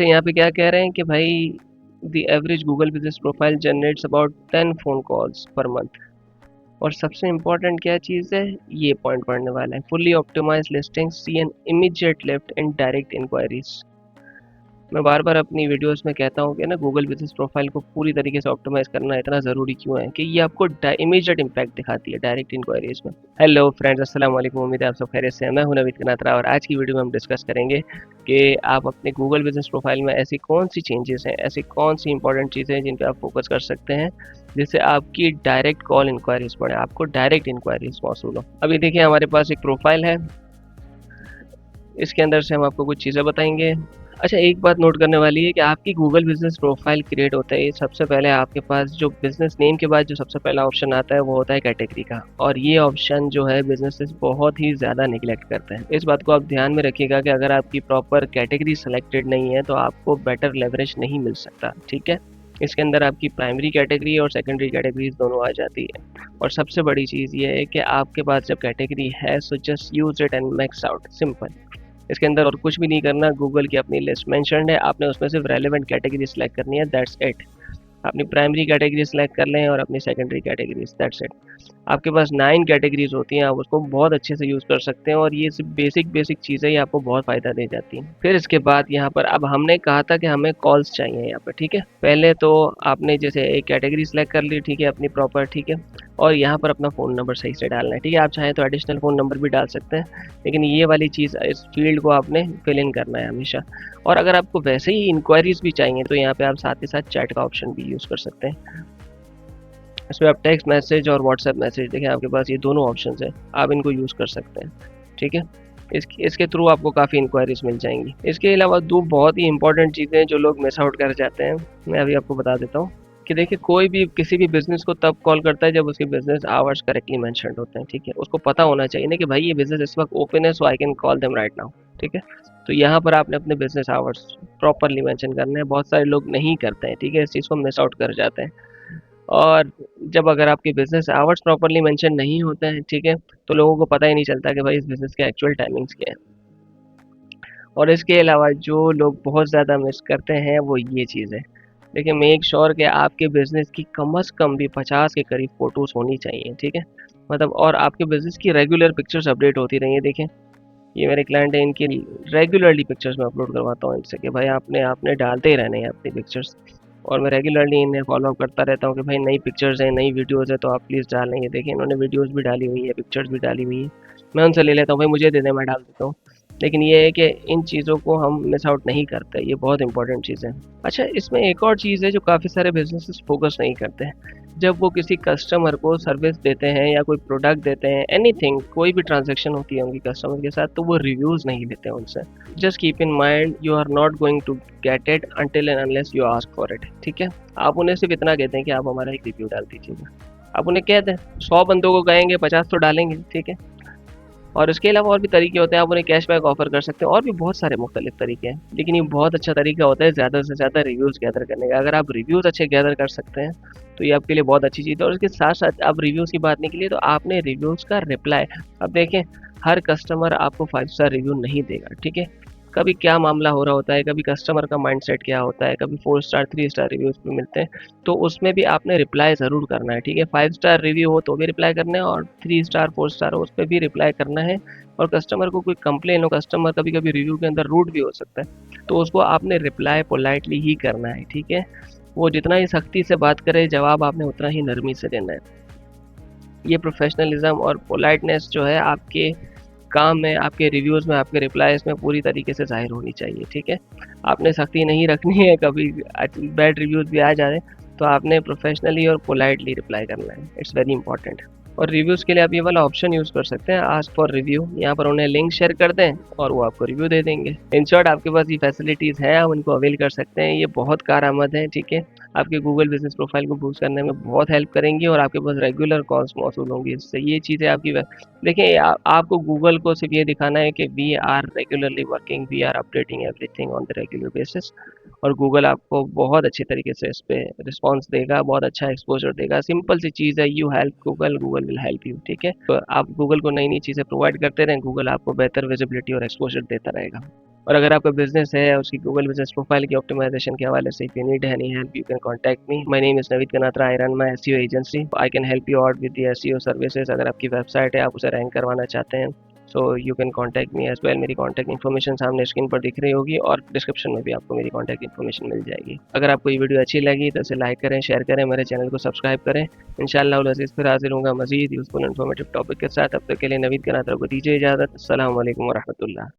अच्छा, यहाँ पे क्या कह रहे हैं कि भाई the average Google business profile generates about 10 phone calls per month. और सबसे इम्पोर्टेंट क्या चीज़ है, ये पॉइंट पढ़ने वाला है, fully optimise listing C N immediate lift in direct enquiries. मैं बार बार अपनी वीडियोस में कहता हूँ कि ना गूगल बिजनेस प्रोफाइल को पूरी तरीके से ऑप्टिमाइज करना इतना ज़रूरी क्यों है कि ये आपको इमीडिएट इम्पैक्ट दिखाती है डायरेक्ट इंक्वायरीज में। हेलो फ्रेंड्स, अस्सलाम वालेकुम, उम्मीद है आप सब खैरियत से हैं। मैं हूं नवीद कनात्रा और आज की वीडियो में हम डिस्कस करेंगे कि आप अपने गूगल बिजनेस प्रोफाइल में ऐसी कौन सी चेंजेस हैं, ऐसी कौन सी इंपॉर्टेंट चीज़ें हैं जिन पर आप फोकस कर सकते हैं जिससे आपकी डायरेक्ट कॉल इंक्वायरीज बढ़े, आपको डायरेक्ट इंक्वायरीज मौसूल हो। अभी देखिए हमारे पास एक प्रोफाइल है, इसके अंदर से हम आपको कुछ चीज़ें बताएंगे। अच्छा, एक बात नोट करने वाली है कि आपकी गूगल बिजनेस प्रोफाइल क्रिएट होता है, सबसे पहले आपके पास जो बिजनेस नेम के बाद जो सबसे पहला ऑप्शन आता है वो होता है कैटेगरी का। और ये ऑप्शन जो है बिजनेसेस बहुत ही ज़्यादा निगलेक्ट करते हैं। इस बात को आप ध्यान में रखिएगा कि अगर आपकी प्रॉपर कैटेगरी सेलेक्टेड नहीं है तो आपको बेटर लेवरेज नहीं मिल सकता। ठीक है, इसके अंदर आपकी प्राइमरी कैटेगरी और सेकेंडरी कैटेगरीज दोनों आ जाती है। और सबसे बड़ी चीज़ ये है कि आपके पास जब कैटेगरी है so just use it and max out, simple. इसके अंदर और कुछ भी नहीं करना, गूगल की अपनी लिस्ट मेंशन्ड है, आपने उसमें सिर्फ रेलेवेंट कैटेगरी सेलेक्ट करनी है, दैट्स इट। अपनी प्राइमरी कैटेगरी सेलेक्ट कर लें और अपनी सेकेंडरी कैटेगरीज, दैट्स इट। आपके पास 9 कैटेगरीज होती हैं, आप उसको बहुत अच्छे से यूज़ कर सकते हैं और ये सिर्फ बेसिक चीज़ें ही आपको बहुत फ़ायदा दे जाती हैं। फिर इसके बाद यहाँ पर अब हमने कहा था कि हमें कॉल्स चाहिए यहाँ पर, ठीक है। पहले तो आपने जैसे एक कैटेगरी सेलेक्ट कर ली, ठीक है, अपनी प्रॉपर, ठीक है। और यहाँ पर अपना फ़ोन नंबर सही से डालना है, ठीक है। आप चाहें तो एडिशनल फ़ोन नंबर भी डाल सकते हैं, लेकिन ये वाली चीज़, इस फील्ड को आपने फिल इन करना है हमेशा। और अगर आपको वैसे ही इंक्वायरीज भी चाहिए तो यहाँ पे आप साथ ही साथ चैट का ऑप्शन भी यूज़ कर सकते हैं। इसमें आप टेक्स्ट मैसेज और व्हाट्सएप मैसेज, देखिए आपके पास ये दोनों ऑप्शन है, आप इनको यूज़ कर सकते हैं, ठीक है। इसके थ्रू आपको काफ़ी इंक्वायरीज मिल जाएंगी। इसके अलावा दो बहुत ही इंपॉर्टेंट चीज़ें जो लोग मिस आउट कर जाते हैं, मैं अभी आपको बता देता हूँ कि देखिए कोई भी किसी भी बिजनेस को तब कॉल करता है जब उसके बिजनेस आवर्स करेक्टली मेंशन्ड होते हैं, ठीक है। उसको पता होना चाहिए ना कि भाई ये बिजनेस इस वक्त ओपन है, so I can call them right now, ठीक है। तो यहाँ पर आपने अपने बिजनेस आवर्स प्रॉपरली मेंशन करने हैं, बहुत सारे लोग नहीं करते हैं, ठीक है, इस चीज़ को मिस आउट कर जाते हैं। और जब अगर आपके बिजनेस आवर्स प्रॉपरली मेंशन नहीं होते हैं, ठीक है, तो लोगों को पता ही नहीं चलता कि भाई इस बिजनेस के एक्चुअल टाइमिंग्स क्या है। और इसके अलावा जो लोग बहुत ज़्यादा मिस करते हैं वो ये चीज़ है, देखिए मेक श्योर कि आपके बिजनेस की कम से कम भी 50 के करीब फोटोज़ होनी चाहिए, ठीक है। मतलब और आपके बिजनेस की रेगुलर पिक्चर्स अपडेट होती रही है। देखिए ये मेरे क्लाइंट है, इनकी रेगुलरली पिक्चर्स मैं अपलोड करवाता हूँ इनसे कि भाई आपने आपने डालते ही रहने हैं अपनी पिक्चर्स। और मैं रेगुलरली इन्हें फॉलो अप करता रहता हूँ कि भाई नई पिक्चर्स हैं, नई वीडियोस है, तो आप प्लीज़ डालें। ये देखिए इन्होंने वीडियोस भी डाली हुई है, पिक्चर्स भी डाली हुई है, मैं उनसे ले लेता हूँ, भाई मुझे दे दें, मैं डाल देता हूँ। लेकिन ये है कि इन चीज़ों को हम मिस आउट नहीं करते, ये बहुत इंपॉर्टेंट चीज़ है। अच्छा, इसमें एक और चीज़ है जो काफ़ी सारे बिजनेसेस फोकस नहीं करते हैं, जब वो किसी कस्टमर को सर्विस देते हैं या कोई प्रोडक्ट देते हैं, एनीथिंग, कोई भी ट्रांजैक्शन होती है उनकी कस्टमर के साथ, तो वो रिव्यूज़ नहीं लेते हैं उनसे। Just keep in mind you are not going to get it until and unless you ask for it, ठीक है। आप उन्हें सिर्फ इतना कहते हैं कि आप हमारा एक रिव्यू डाल दीजिएगा। आप उन्हें कह दें, 100 बंदों को कहेंगे 50 तो डालेंगे, ठीक है। और इसके अलावा और भी तरीके होते हैं, आप उन्हें कैशबैक ऑफर कर सकते हैं, और भी बहुत सारे मुख्तलिफ तरीके हैं। लेकिन ये बहुत अच्छा तरीका होता है ज़्यादा से ज़्यादा रिव्यूज़ गैदर करने का। अगर आप रिव्यूज़ अच्छे गैदर कर सकते हैं तो ये आपके लिए बहुत अच्छी चीज़ है। और इसके साथ साथ आप रिव्यूज़ की बात निकली तो आपने रिव्यूज़ का रिप्लाई, अब देखें हर कस्टमर आपको 5 स्टार रिव्यू नहीं देगा, ठीक है। कभी क्या मामला हो रहा होता है, कभी कस्टमर का माइंडसेट क्या होता है, कभी 4 स्टार 3 स्टार रिव्यूज़ भी मिलते हैं, तो उसमें भी आपने रिप्लाई ज़रूर करना है, ठीक है। 5 स्टार रिव्यू हो तो भी रिप्लाई करना है और 3 स्टार 4 स्टार हो उस पर भी रिप्लाई करना है। और कस्टमर को कोई कंप्लेन हो, कस्टमर कभी कभी रिव्यू के अंदर रूड भी हो सकता है, तो उसको आपने रिप्लाई पोलाइटली ही करना है, ठीक है। वो जितना ही सख्ती से बात करे, जवाब आपने उतना ही नरमी से देना है। ये प्रोफेशनलिज्म और पोलाइटनेस जो है आपके काम में, आपके रिव्यूज़ में, आपके रिप्लाईज़ में पूरी तरीके से ज़ाहिर होनी चाहिए, ठीक है। आपने सख्ती नहीं रखनी है, कभी बैड रिव्यूज़ भी आ जाए तो आपने प्रोफेशनली और पोलाइटली रिप्लाई करना है, इट्स वेरी इंपॉर्टेंट। और रिव्यूज़ के लिए आप ये वाला ऑप्शन यूज़ कर सकते हैं, आस्क फॉर रिव्यू। यहाँ पर उन्हें लिंक शेयर कर दें और वो आपको रिव्यू दे देंगे। इन शॉर्ट आपके पास ये फैसिलिटीज़ हैं, आप उनको अवेल कर सकते हैं, ये बहुत कारआमद है, ठीक है। आपके गूगल बिजनेस प्रोफाइल को बूस्ट करने में बहुत हेल्प करेंगी और आपके पास रेगुलर कॉल्स मौसूल होंगी इससे। ये चीज़ें आपकी देखिए आपको गूगल को सिर्फ ये दिखाना है कि we are regularly working, we are updating everything on the regular basis, और गूगल आपको बहुत अच्छी तरीके से इस पे रिस्पॉन्स देगा, बहुत अच्छा एक्सपोजर देगा। सिंपल सी चीज़ है, you help Google, Google will help you, ठीक है। तो आप गूगल को नई नई चीज़ें प्रोवाइड करते रहें, गूगल आपको बेहतर विजिबिलिटी और एक्सपोजर देता रहेगा। और अगर आपका बिजनेस है उसकी गूगल बिजनेस प्रोफाइल की ऑप्टिमाइजेशन के हवाले से, if you need any help you can contact me. My name is Naveed Kanatra, I run my SEO agency, I can help you out with the SEO services. अगर आपकी website है आप उसे rank करवाना चाहते हैं, so you can contact me as well. मेरी contact information सामने स्क्रीन पर दिख रही होगी और डिस्क्रिप्शन में भी आपको मेरी कॉन्टैक्ट इन्फॉर्मेशन मिल जाएगी। अगर आपको ये वीडियो अच्छी लगी तो इसे लाइक करें, शेयर करें, मेरे चैनल को सब्सक्राइब करें। इंशाअल्लाह अज़ीज़ फिर हाजिर होगा मज़ीद यूज़फुल इन्फॉर्मेटिव टॉपिक के साथ। अब तक के लिए नवीद कनात्रा को दीजिए इजाज़त। अस्सलाम वालेकुम व रहमतुल्लाह।